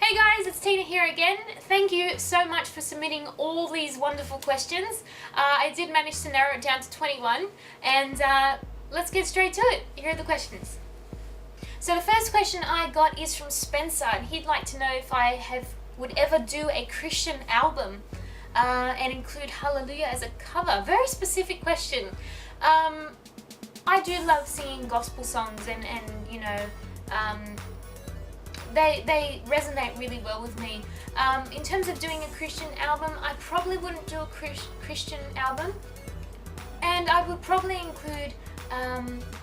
Hey guys, it's Tina here again. Thank you so much for submitting all these wonderful questions. I did manage to narrow it down to 21 and let's get straight to it. Here are the questions. So the first question I got is from Spencer, and he'd like to know if I would ever do a Christian album and include Hallelujah as a cover. Very specific question. I do love singing gospel songs and you know, they resonate really well with me. In terms of doing a Christian album, I probably wouldn't do a Christian album, and I would probably include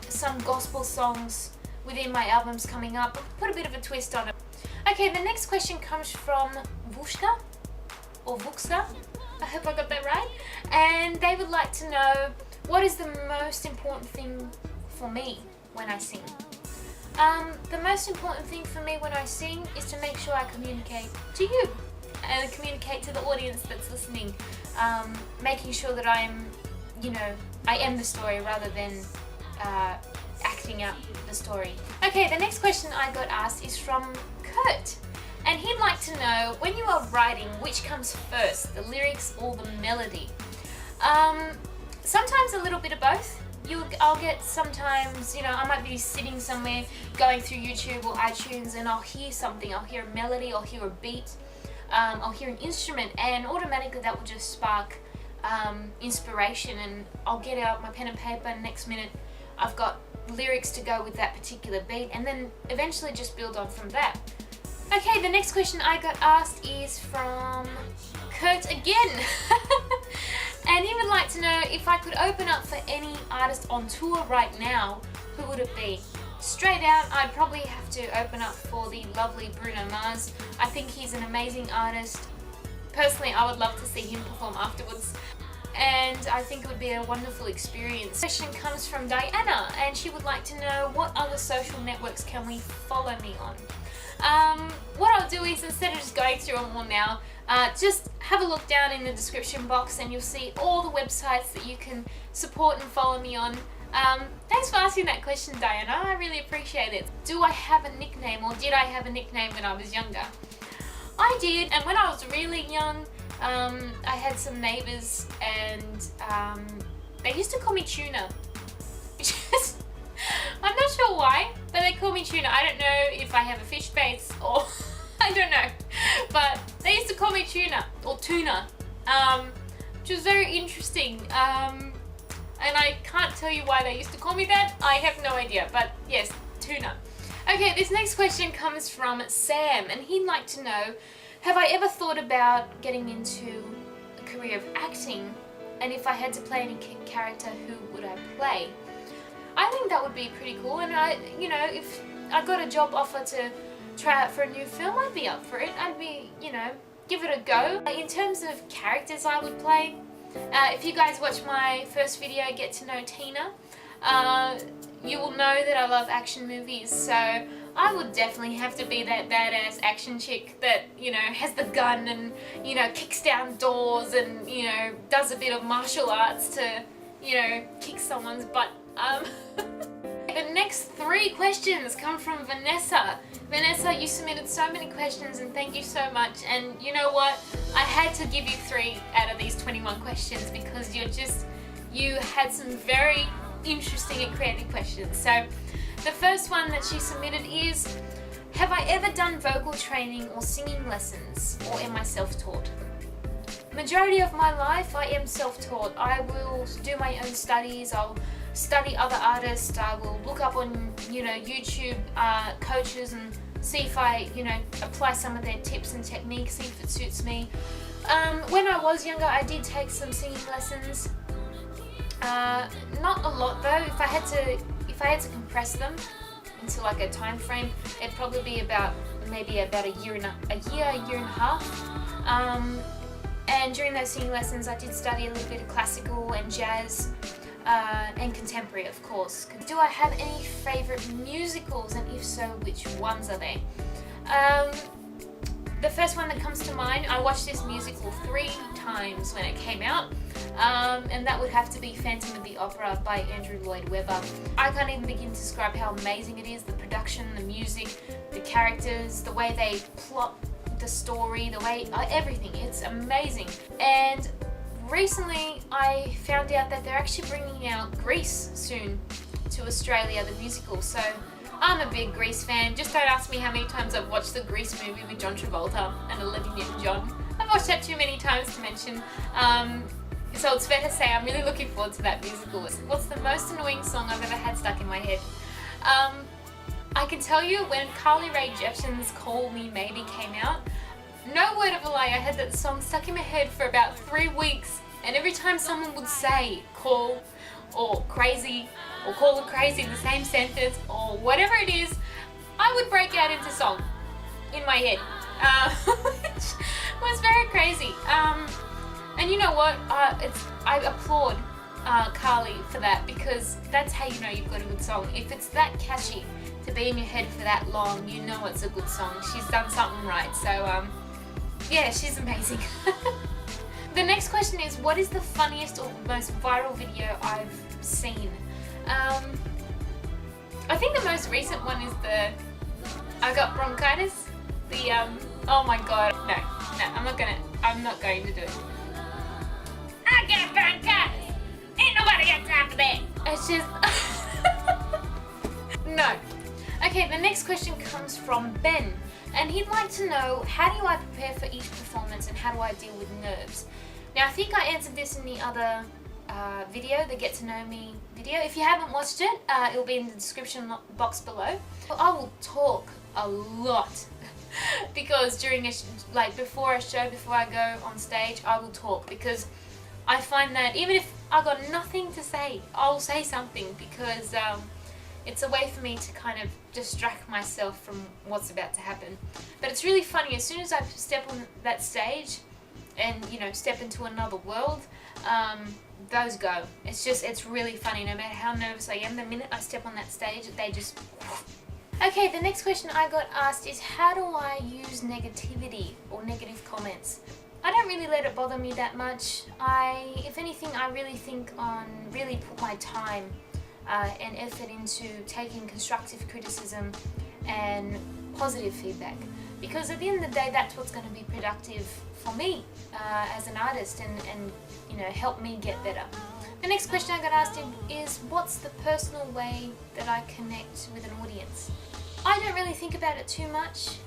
some gospel songs within my albums coming up, put a bit of a twist on it. Okay, the next question comes from Vushka, or Vuxka, I hope I got that right, and they would like to know, what is the most important thing for me when I sing? The most important thing for me when I sing is to make sure I communicate to you and communicate to the audience that's listening, making sure that I'm, you know, I am the story rather than acting out the story. Okay, the next question I got asked is from Kurt, and he'd like to know, when you are writing, which comes first, the lyrics or the melody? Sometimes a little bit of both. I'll get sometimes, you know, I might be sitting somewhere going through YouTube or iTunes and I'll hear something, I'll hear a melody, I'll hear a beat, I'll hear an instrument, and automatically that will just spark inspiration, and I'll get out my pen and paper, and next minute I've got lyrics to go with that particular beat, and then eventually just build on from that. Okay, the next question I got asked is from Kurt again. And he would like to know, if I could open up for any artist on tour right now, who would it be? Straight out, I'd probably have to open up for the lovely Bruno Mars. I think he's an amazing artist. Personally, I would love to see him perform afterwards, and I think it would be a wonderful experience. The question comes from Diana, and she would like to know, what other social networks can we follow me on? What I'll do is, instead of just going through them all now, just have a look down in the description box and you'll see all the websites that you can support and follow me on. Thanks for asking that question, Diana. I really appreciate it. Do I have a nickname, or did I have a nickname when I was younger? I did, and when I was really young, I had some neighbours, and they used to call me Tuna. I'm not sure why, but they call me Tuna. I don't know if I have a fish face or I don't know, but they used to call me Tuna or Tuna, which was very interesting, and I can't tell you why they used to call me that. I have no idea, but yes, Tuna. Okay, this next question comes from Sam, and he'd like to know, have I ever thought about getting into a career of acting, and if I had to play any character, who would I play? I think that would be pretty cool, and you know, if I got a job offer to try out for a new film, I'd be up for it. I'd be, you know, give it a go. In terms of characters I would play, if you guys watch my first video, Get to Know Tina, you will know that I love action movies, so I would definitely have to be that badass action chick that, you know, has the gun and, you know, kicks down doors and, you know, does a bit of martial arts to, you know, kick someone's butt. The next 3 questions come from Vanessa. Vanessa, you submitted so many questions, and thank you so much. And you know what? I had to give you 3 out of these 21 questions because you had some very interesting and creative questions. So the first one that she submitted is, have I ever done vocal training or singing lessons, or am I self-taught? Majority of my life I am self-taught. I will do my own studies, I'll study other artists, I will look up on, you know, YouTube coaches and see if I, you know, apply some of their tips and techniques, see if it suits me. When I was younger, I did take some singing lessons. Not a lot though. If I had to compress them into like a time frame, it'd probably be maybe about a year and a half. And during those singing lessons, I did study a little bit of classical and jazz, and contemporary, of course. Do I have any favourite musicals, and if so, which ones are they? The first one that comes to mind, I watched this musical 3 times when it came out, and that would have to be Phantom of the Opera by Andrew Lloyd Webber. I can't even begin to describe how amazing it is, the production, the music, the characters, the way they plot the story, the way, everything. It's amazing. And recently I found out that they're actually bringing out Grease soon to Australia, the musical. So I'm a big Grease fan. Just don't ask me how many times I've watched the Grease movie with John Travolta and Olivia Newton-John. I've watched that too many times to mention. So it's fair to say I'm really looking forward to that musical. What's the most annoying song I've ever had stuck in my head? I can tell you when Carly Rae Jepsen's Call Me Maybe came out, no word of a lie, I had that song stuck in my head for about 3 weeks. And every time someone would say call or crazy or call it crazy in the same sentence or whatever it is, I would break out into song in my head. Which was very crazy. And you know what? I applaud Carly for that, because that's how you know you've got a good song. If it's that catchy to be in your head for that long, you know it's a good song. She's done something right. So yeah, she's amazing. The next question is, what is the funniest or most viral video I've seen? I think the most recent one is the I got bronchitis. The oh my god, no, I'm not going to do it. I got bronchitis. Ain't nobody got time for that. It's just no. Okay, the next question comes from Ben, and he'd like to know, how do I prepare for each performance and how do I deal with nerves? Now, I think I answered this in the other video, the Get to Know Me video. If you haven't watched it, it'll be in the description box below. I will talk a lot because during before a show, before I go on stage, I will talk, because I find that even if I got nothing to say, I'll say something, because it's a way for me to kind of distract myself from what's about to happen. But it's really funny, as soon as I step on that stage and, you know, step into another world, those go. It's really funny. No matter how nervous I am, the minute I step on that stage, they just... Okay, the next question I got asked is, how do I use negativity or negative comments? I don't really let it bother me that much. If anything, I really put my time and effort into taking constructive criticism and positive feedback, because at the end of the day, that's what's going to be productive for me as an artist, and you know, help me get better. The next question I got asked is, what's the personal way that I connect with an audience? I don't really think about it too much.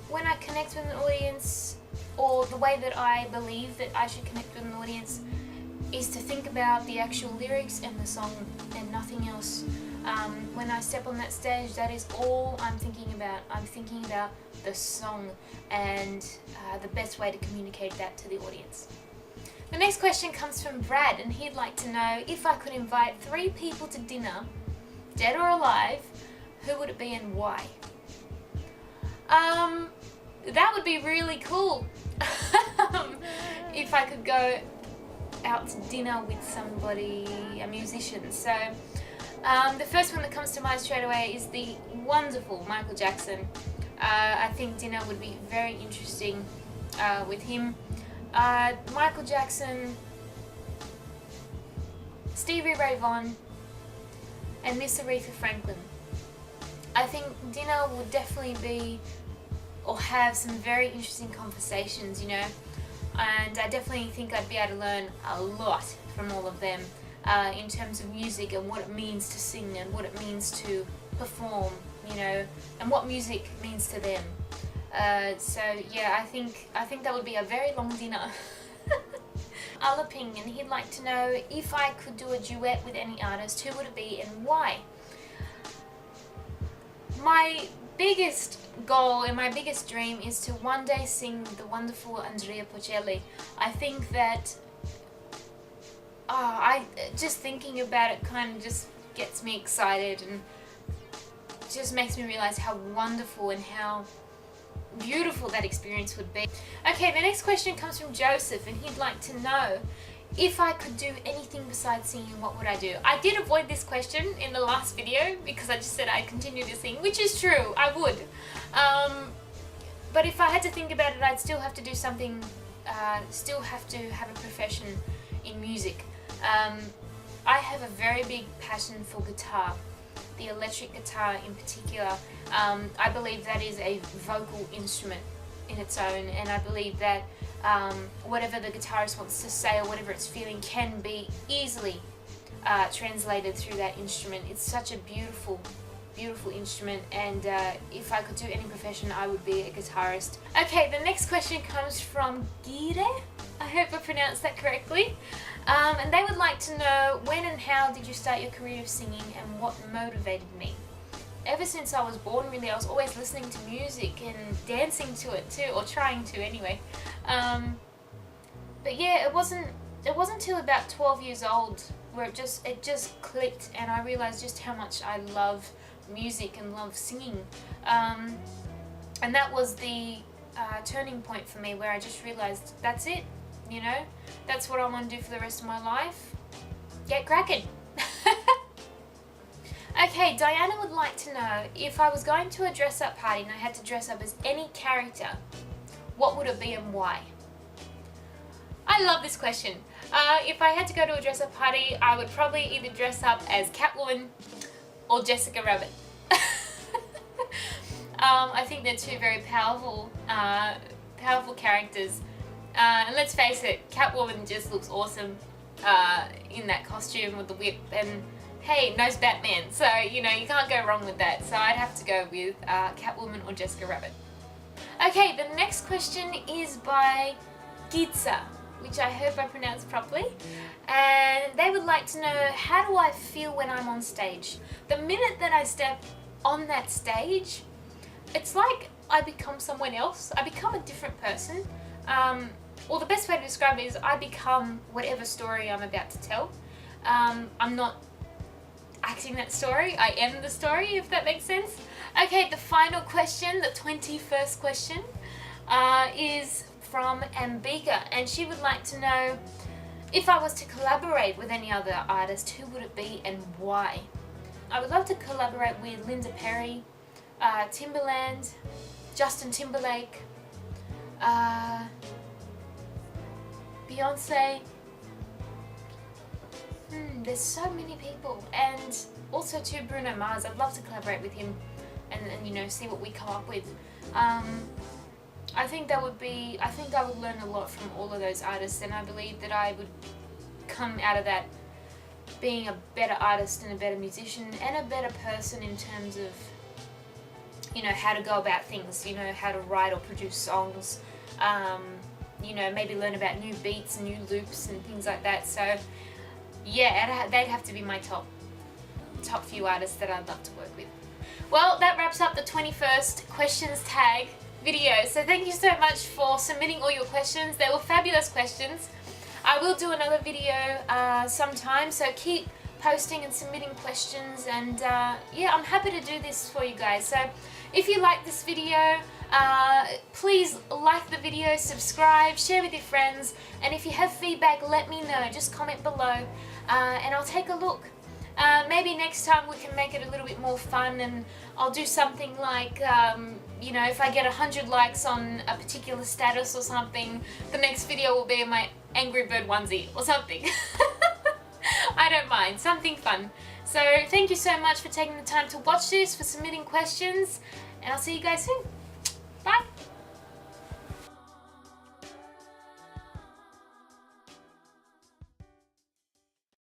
When I connect with an audience, or the way that I believe that I should connect with an audience, is to think about the actual lyrics and the song and nothing else. When I step on that stage, that is all I'm thinking about. I'm thinking about the song and the best way to communicate that to the audience. The next question comes from Brad, and he'd like to know, if I could invite 3 people to dinner, dead or alive, who would it be and why? That would be really cool. If I could go out to dinner with somebody, a musician. So the first one that comes to mind straight away is the wonderful Michael Jackson. I think dinner would be very interesting with him. Michael Jackson, Stevie Ray Vaughan, and Miss Aretha Franklin. I think dinner would definitely be, or have some very interesting conversations, you know, and I definitely think I'd be able to learn a lot from all of them in terms of music and what it means to sing and what it means to perform, you know, and what music means to them. So yeah, I think that would be a very long dinner. Alaping, and he'd like to know, if I could do a duet with any artist, who would it be and why? My biggest goal and my biggest dream is to one day sing with the wonderful Andrea Bocelli. I think that just thinking about it kind of just gets me excited and just makes me realize how wonderful and how beautiful that experience would be. Okay, the next question comes from Joseph, and he'd like to know, if I could do anything besides singing, what would I do? I did avoid this question in the last video because I just said I'd continue to sing, which is true, I would. But if I had to think about it, I'd still have to do something, still have to have a profession in music. I have a very big passion for guitar. the electric guitar in particular. I believe that is a vocal instrument in its own, and I believe that whatever the guitarist wants to say or whatever it's feeling can be easily translated through that instrument. It's such a beautiful instrument, and if I could do any profession, I would be a guitarist. Okay, the next question comes from Gire. I hope I pronounced that correctly. And they would like to know, when and how did you start your career of singing, and what motivated me? Ever since I was born, really, I was always listening to music and dancing to it too, or trying to anyway. But yeah, it wasn't till about 12 years old where it just clicked, and I realized just how much I love music and love singing. And that was the turning point for me, where I just realized that's it, you know, that's what I want to do for the rest of my life. Get cracking. Okay, Diana would like to know, if I was going to a dress-up party and I had to dress up as any character, what would it be and why? I love this question. If I had to go to a dress-up party, I would probably either dress up as Catwoman or Jessica Rabbit. I think they're two very powerful characters. And let's face it, Catwoman just looks awesome in that costume with the whip, and hey, knows Batman, so you know, you can't go wrong with that. So I'd have to go with Catwoman or Jessica Rabbit. Okay, the next question is by Gitza, which I hope I pronounced properly, and they would like to know, how do I feel when I'm on stage? The minute that I step on that stage, it's like I become someone else. I become a different person. Or the best way to describe it is I become whatever story I'm about to tell. I'm not acting that story, I am the story, if that makes sense. Okay, the final question, the 21st question, is from Ambika, and she would like to know, if I was to collaborate with any other artist, who would it be and why? I would love to collaborate with Linda Perry, Timbaland, Justin Timberlake, Beyonce. There's so many people, and also too Bruno Mars. I'd love to collaborate with him and you know, see what we come up with. I think I would learn a lot from all of those artists, and I believe that I would come out of that being a better artist and a better musician and a better person in terms of, you know, how to go about things, you know, how to write or produce songs, you know, maybe learn about new beats and new loops and things like that. So yeah, they'd have to be my top few artists that I'd love to work with. Well, that wraps up the 21st questions tag video. So thank you so much for submitting all your questions. They were fabulous questions. I will do another video sometime, so keep posting and submitting questions, and yeah, I'm happy to do this for you guys. So if you like this video, please like the video, subscribe, share with your friends, and if you have feedback, let me know. Just comment below and I'll take a look. Maybe next time we can make it a little bit more fun, and I'll do something like, you know, if I get 100 likes on a particular status or something, the next video will be in my Angry Bird onesie or something. I don't mind, something fun. So thank you so much for taking the time to watch this, for submitting questions, and I'll see you guys soon. Bye!